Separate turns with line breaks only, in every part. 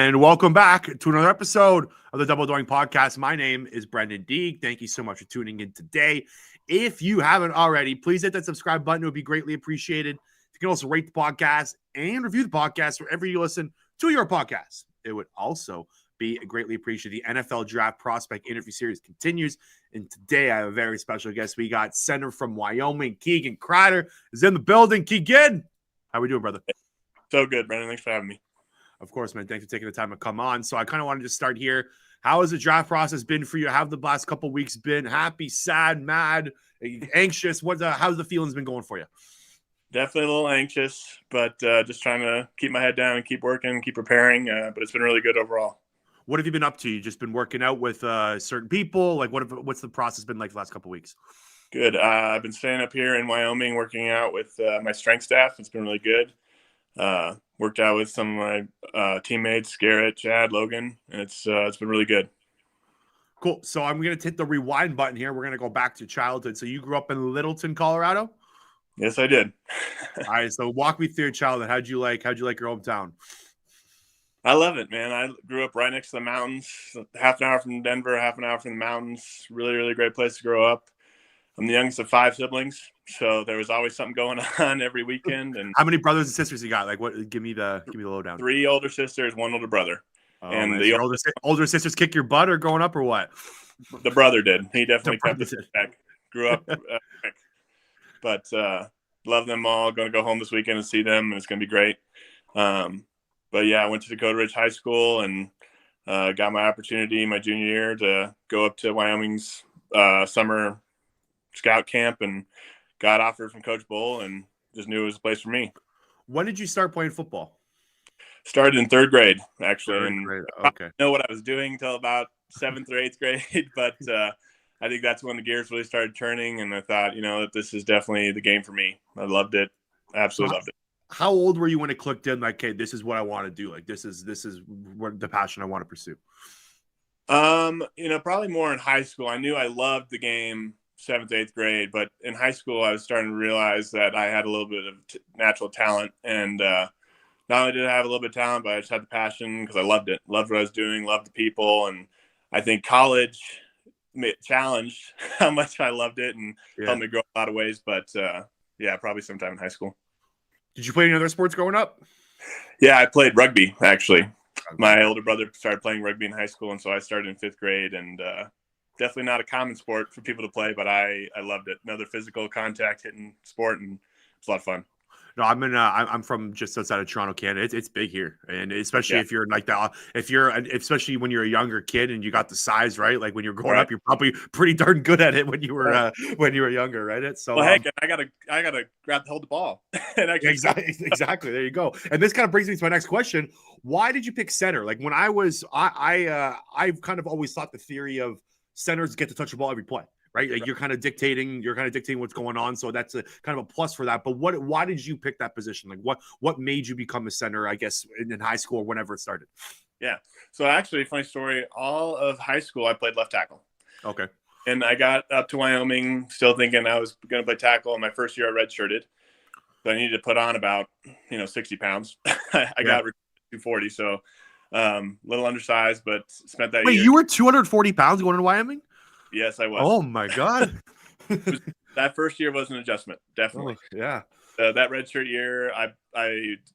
And welcome back to another episode of the Double Doink podcast. My name is Brendan Deeg. Thank you so much for tuning in today. If you haven't already, please hit that subscribe button. It would be greatly appreciated. You can also rate the podcast and review the podcast wherever you listen to your podcast. It would also be greatly appreciated. The NFL Draft Prospect Interview Series continues. And today I have a very special guest. We got center from Wyoming, Keegan Cryder is in the building. Keegan, how we doing, brother?
So good, Brendan. Thanks for having me.
Of course, man. Thanks for taking the time to come on. So I kind of wanted to start here. How has the draft process been for you? How have the last couple of weeks been? Happy, sad, mad, anxious? How's the feelings been going for you?
Definitely a little anxious, but just trying to keep my head down and keep working, keep preparing. But it's been really good overall.
What have you been up to? You just been working out with certain people? Like, what's the process been like the last couple of weeks?
Good. I've been staying up here in Wyoming, working out with my strength staff. It's been really good. Worked out with some of my teammates, Garrett, Chad, Logan, and it's been really good.
Cool. So I'm going to hit the rewind button here. We're going to go back to childhood. So you grew up in Littleton, Colorado?
Yes, I did.
All right. So walk me through your childhood. How'd you like your hometown?
I love it, man. I grew up right next to the mountains, half an hour from Denver, half an hour from the mountains. Really, really great place to grow up. I'm the youngest of 5 siblings, so there was always something going on every weekend. And
how many brothers and sisters you got? Like, what? Give me the lowdown.
3 older sisters, 1 older brother.
Oh, and man. The older sisters kick your butt or growing up or what?
The brother did. He definitely kept us back. Grew up quick. But love them all. Going to go home this weekend and see them, and it's going to be great. But yeah, I went to Dakota Ridge High School and got my opportunity my junior year to go up to Wyoming's summer scout camp and got offered from Coach Bull and just knew it was a place for me.
When did you start playing football?
Started in 3rd grade, actually.
Third grade. Okay.
I didn't know what I was doing until about 7th or 8th grade, but I think that's when the gears really started turning, and I thought, that this is definitely the game for me. I loved it. Absolutely loved it.
How old were you when it clicked in? Like, hey, this is what I want to do. Like, this is what the passion I want to pursue.
Probably more in high school. I knew I loved the game 7th, 8th grade, but in high school, I was starting to realize that I had a little bit of natural talent, and not only did I have a little bit of talent, but I just had the passion because I loved it, loved what I was doing, loved the people, and I think college challenged how much I loved it and helped me grow a lot of ways. But probably sometime in high school.
Did you play any other sports growing up?
Yeah, I played rugby actually. My older brother started playing rugby in high school, and so I started in 5th grade, and definitely not a common sport for people to play, but I loved it. Another physical contact hitting sport, and it's a lot of fun.
No, I'm from just outside of Toronto, Canada. It's big here, and especially if you're like that, especially when you're a younger kid and you got the size, right? Like when you're growing up, you're probably pretty darn good at it when you were younger, right? So
heck, I gotta hold the ball. And
exactly. There you go. And this kind of brings me to my next question: why did you pick center? Like when I've kind of always thought the theory of centers get to touch the ball every play. Right, like you're kind of dictating what's going on, so that's a kind of a plus for that. But why did you pick that position? Like, what made you become a center? I guess in high school or whenever it started.
Yeah, so actually, funny story. All of high school, I played left tackle.
Okay. And
I got up to Wyoming, still thinking I was going to play tackle. In my first year, I redshirted, so I needed to put on about 60 pounds. I got 240, so little undersized, but spent that.
Wait,
year.
You were 240 pounds going to Wyoming?
Yes, I was.
Oh my God.
That first year was an adjustment. Definitely.
Oh, yeah.
That redshirt year, I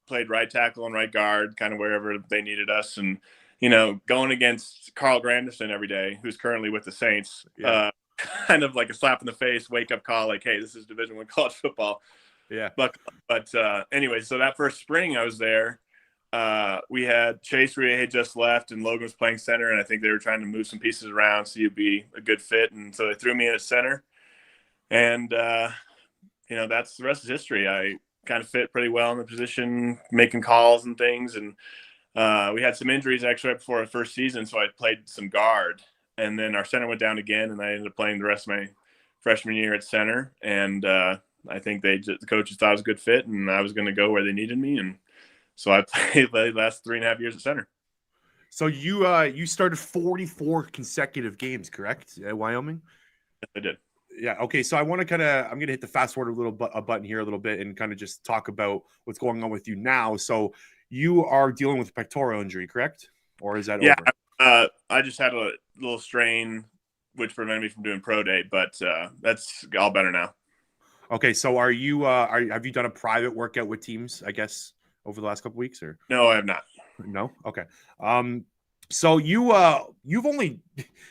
played right tackle and right guard, kind of wherever they needed us. And, going against Carl Granderson every day, who's currently with the Saints, kind of like a slap in the face, wake up call, like, hey, this is Division I college football.
Yeah.
But anyway, so that first spring I was there, we had Chase Rie had just left and Logan was playing center, and I think they were trying to move some pieces around so you'd be a good fit, and so they threw me in at center, and that's the rest is history. I kind of fit pretty well in the position, making calls and things, and we had some injuries actually right before our first season, so I played some guard, and then our center went down again, and I ended up playing the rest of my freshman year at center, and I think the coaches thought it was a good fit, and I was going to go where they needed me, and so I played the last 3.5 years at center.
So you started 44 consecutive games, correct, at Wyoming?
Yes, I did.
Yeah. Okay. So I'm going to hit the fast forward a button here a little bit and kind of just talk about what's going on with you now. So you are dealing with a pectoral injury, correct? or is that
Yeah,
over?
I just had a little strain, which prevented me from doing pro day, but that's all better now.
Okay, so are you have you done a private workout with teams, I guess, over the last couple weeks, or
No, I have not.
no? Okay. So you've only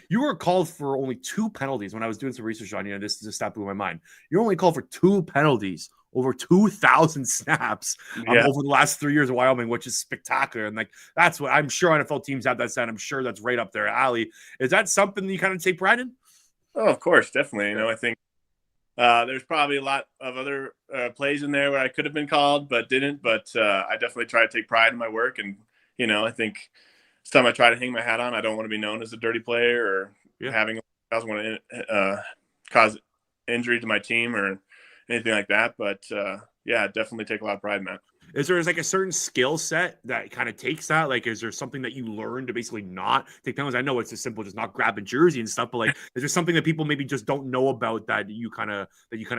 you were called for only 2 penalties when I was doing some research on you. This stat blew my mind. You're only called for 2 penalties over 2,000 snaps
Yeah.
over the last 3 years of Wyoming, which is spectacular. And like that's what I'm sure NFL teams have that stat. I'm sure that's right up their alley. Is that something that you kind of take pride in?
Oh, of course, definitely. I think there's probably a lot of other plays in there where I could have been called but didn't. But I definitely try to take pride in my work, and I think it's time I try to hang my hat on. I don't want to be known as a dirty player or
Yeah.
having I don't want to cause injury to my team or anything like that. But yeah, I definitely take a lot of pride in that.
Is there like a certain skill set that kind of takes that? Like, is there something that you learn to basically not take penalties? I know it's as simple as not grab a jersey and stuff, but like, is there something that people maybe just don't know about that you kind of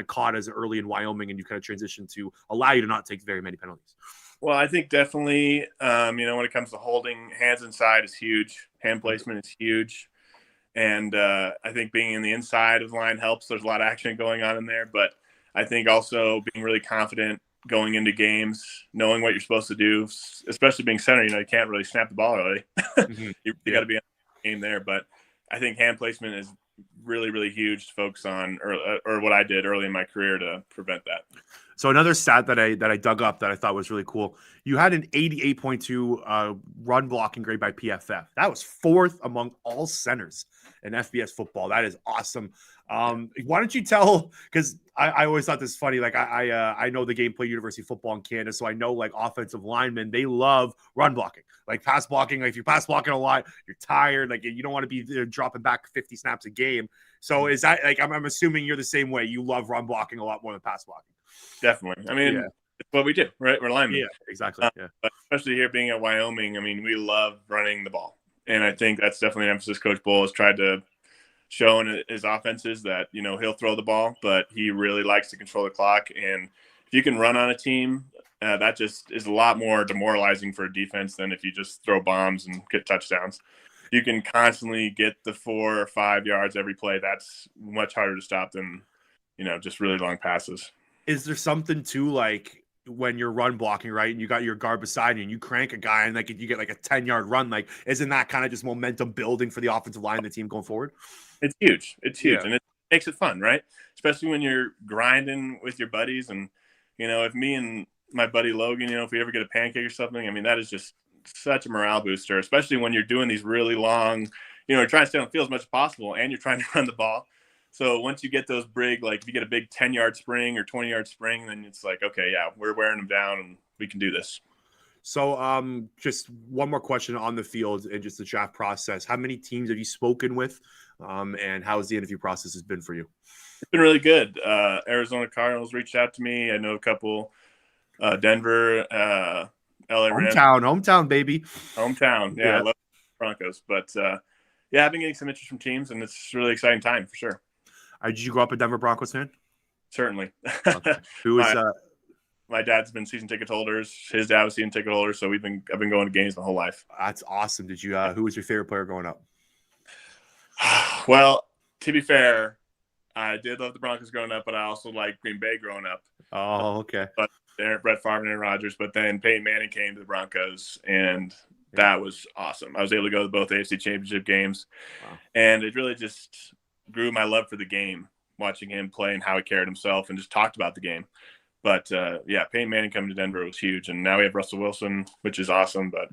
caught as early in Wyoming and you kind of transitioned to allow you to not take very many penalties?
Well, I think definitely, when it comes to holding hands inside is huge. Hand placement is huge. And I think being in the inside of the line helps. There's a lot of action going on in there. But I think also being really confident going into games, knowing what you're supposed to do, especially being center, you can't really snap the ball early.
Mm-hmm.
You got to be on the game there. But I think hand placement is really, really huge to focus on, or what I did early in my career to prevent that.
So another stat that I dug up that I thought was really cool. You had an 88.2 run blocking grade by PFF. That was 4th among all centers in FBS football. That is awesome. Why don't you tell? Because I always thought this funny. Like I know the game play University football in Canada, so I know like offensive linemen they love run blocking, like pass blocking. Like if you're pass blocking a lot, you're tired. Like you don't want to be dropping back 50 snaps a game. So is that like I'm assuming you're the same way? You love run blocking a lot more than pass blocking.
Definitely. I mean, it's what we do, right? We're linemen.
Yeah, exactly. Yeah.
But especially here being at Wyoming, I mean, we love running the ball. And I think that's definitely an emphasis Coach Bull has tried to show in his offenses that, he'll throw the ball, but he really likes to control the clock. And if you can run on a team, that just is a lot more demoralizing for a defense than if you just throw bombs and get touchdowns. You can constantly get the 4 or 5 yards every play. That's much harder to stop than, just really long passes.
Is there something to like when you're run blocking, right? And you got your guard beside you and you crank a guy and like you get like a 10-yard run, like isn't that kind of just momentum building for the offensive line, the team going forward?
It's huge. It's huge.
Yeah.
And it makes it fun, right? Especially when you're grinding with your buddies. And, if me and my buddy Logan, if we ever get a pancake or something, I mean, that is just such a morale booster, especially when you're doing these really long, you're trying to stay on the field as much as possible and you're trying to run the ball. So once you get those big, like if you get a big 10-yard spring or 20-yard spring, then it's like, okay, yeah, we're wearing them down and we can do this.
So just one more question on the field and just the draft process. How many teams have you spoken with? And how has the interview process has been for you?
It's been really good. Arizona Cardinals reached out to me. I know a couple, Denver, LA Rams.
Hometown, baby.
Hometown. Yeah, I love Broncos. But yeah, I've been getting some interest from teams and it's a really exciting time for sure.
Did you grow up a Denver Broncos fan?
Certainly.
Okay. Who is
my dad's been season ticket holders. His dad was season ticket holder, so I've been going to games my whole life.
That's awesome. Did you? Who was your favorite player growing up?
Well, to be fair, I did love the Broncos growing up, but I also liked Green Bay growing up.
Oh, okay.
But Brett Favre and Aaron Rodgers, but then Peyton Manning came to the Broncos, and that was awesome. I was able to go to both AFC Championship games, and it really just grew my love for the game, watching him play and how he carried himself and just talked about the game. But, yeah, Peyton Manning coming to Denver was huge. And now we have Russell Wilson, which is awesome. But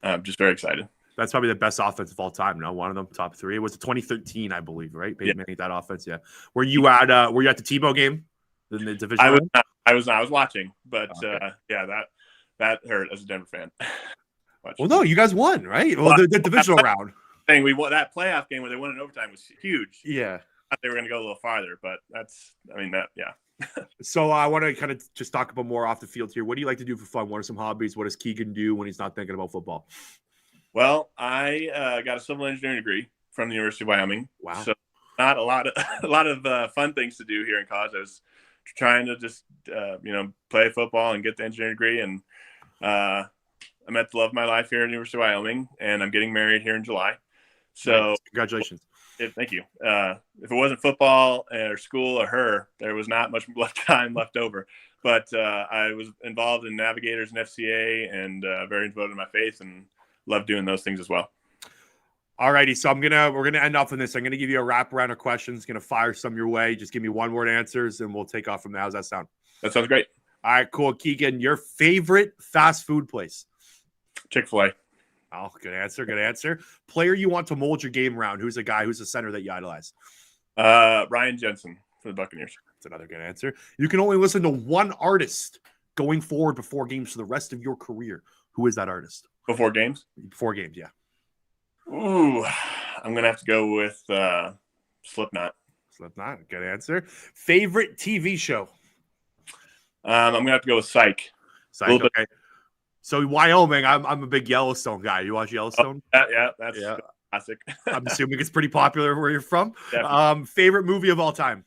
I'm just very excited.
That's probably the best offense of all time. No, one of them, top 3. It was 2013, I believe, right? Peyton Manning, that offense, yeah. Were you at the Tebow game in the division?
I was watching. But, yeah, that hurt as a Denver fan.
Well, no, you guys won, right? Well, the divisional round.
We won that playoff game where they won in overtime was huge.
Yeah.
I thought they were going to go a little farther, but yeah.
So I want to kind of just talk about more off the field here. What do you like to do for fun? What are some hobbies? What does Keegan do when he's not thinking about football?
Well, I got a civil engineering degree from the University of Wyoming.
Wow.
So not a lot of fun things to do here in college. I was trying to just play football and get the engineering degree, and I met the love of my life here at University of Wyoming, and I'm getting married here in July. So
nice. Congratulations.
thank you. If it wasn't football or school or her, there was not much time left over. But I was involved in Navigators and FCA, and very devoted to my faith, and love doing those things as well.
All righty, so we're gonna end off on this. I'm gonna give you a wraparound of questions. Gonna fire some your way. Just give me one word answers, and we'll take off from there. How's that sound?
That sounds great.
All right, cool. Keegan, your favorite fast food place?
Chick-fil-A.
Oh, good answer. Good answer. Player you want to mold your game around? Who's a guy? Who's a center that you idolize?
Ryan Jensen for the Buccaneers.
That's another good answer. You can only listen to one artist going forward before games for the rest of your career. Who is that artist?
Before games?
Before games, yeah.
Ooh, I'm going to have to go with Slipknot.
Slipknot, good answer. Favorite TV show?
I'm going to have to go with Psych.
Psych, okay. So Wyoming, I'm a big Yellowstone guy. You watch Yellowstone?
Yeah, that's classic.
I'm assuming it's pretty popular where you're from.
Definitely.
Favorite movie of all time?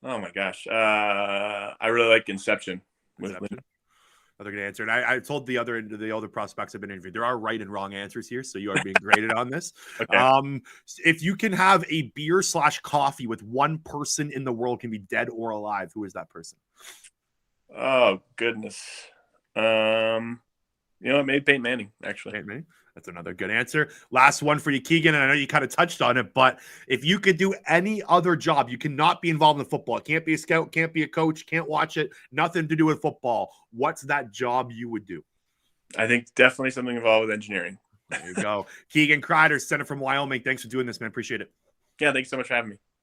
Oh, my gosh. I really like Inception.
Another good answer. And I told the other prospects I've been interviewed, there are right and wrong answers here, so you are being graded on this.
Okay.
If you can have a beer/coffee with one person in the world, can be dead or alive, who is that person?
Oh, goodness. Maybe Peyton Manning, actually.
Peyton Manning. That's another good answer. Last one for you, Keegan, and I know you kind of touched on it, but if you could do any other job, you cannot be involved in football. It can't be a scout, can't be a coach, can't watch it, nothing to do with football. What's that job you would do?
I think definitely something involved with engineering.
There you go. Keegan Cryder, center from Wyoming. Thanks for doing this, man. Appreciate it.
Yeah, thanks so much for having me.